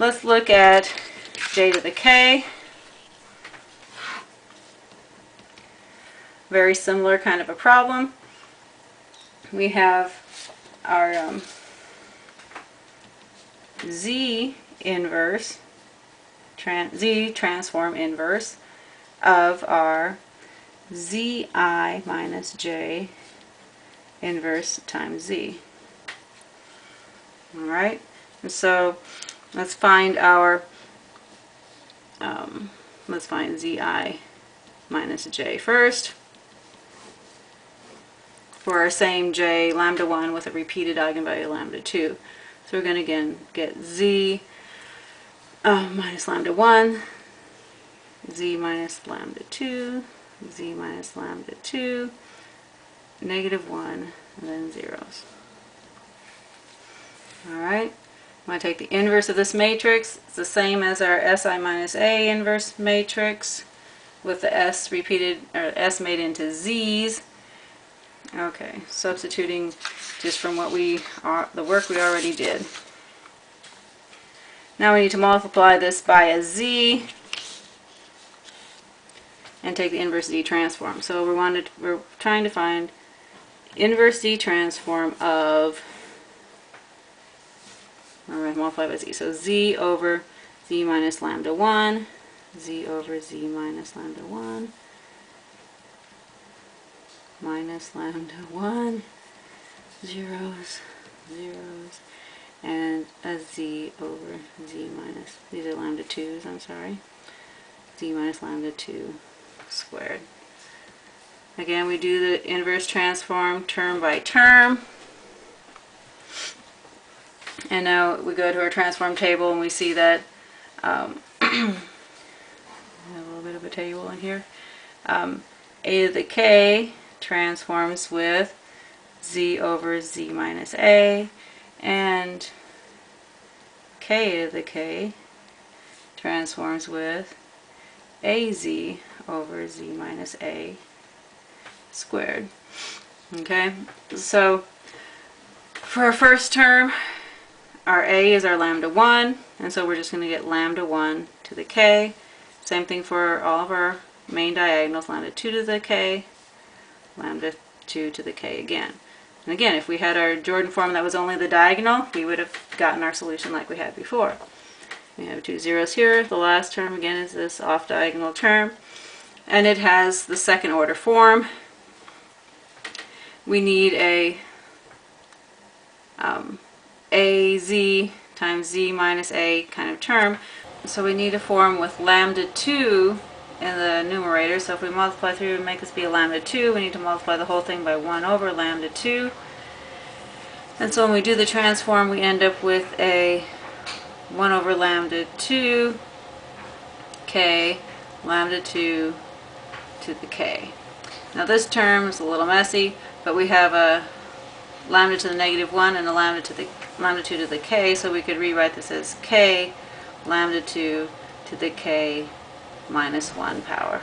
let's look at j to the k. Very similar kind of a problem. We have our z inverse, z transform inverse of our zi minus j inverse times z. Alright, and so let's find our, let's find zi minus j first for our same j lambda 1 with a repeated eigenvalue lambda 2. So we're going to again get z minus lambda 1, z minus lambda 2, z minus lambda 2, negative 1, and then zeros. Alright, I'm going to take the inverse of this matrix. It's the same as our Si minus A inverse matrix with the S repeated, or S made into Z's. Okay, substituting just from what the work we already did. Now we need to multiply this by a Z and take the inverse Z transform. So we're trying to find inverse Z transform of, we're going to multiply by Z. So Z over Z minus lambda 1, Z over Z minus lambda 1, minus lambda 1, zeros, zeros, and a Z over Z minus, these are lambda 2's, I'm sorry, Z minus lambda 2 squared. Again, we do the inverse transform term by term. And now we go to our transform table and we see that I have a little bit of a table in here. A to the k transforms with z over z minus a, and k to the k transforms with az over z minus a squared. Okay, so for our first term, our a is our lambda 1, and so we're just going to get lambda 1 to the k. Same thing for all of our main diagonals, lambda 2 to the k, lambda 2 to the k again. And again, if we had our Jordan form that was only the diagonal, we would have gotten our solution like we had before. We have 2 zeros here. The last term again is this off-diagonal term, and it has the second order form. We need a az times z minus a kind of term. So we need a form with lambda 2 in the numerator. So if we multiply through and make this be a lambda 2, we need to multiply the whole thing by 1 over lambda 2. And so when we do the transform, we end up with a 1 over lambda 2 k lambda 2 to the k. Now this term is a little messy, but we have a lambda to the negative 1 and a lambda 2 to the k, so we could rewrite this as k lambda 2 to the k minus 1 power.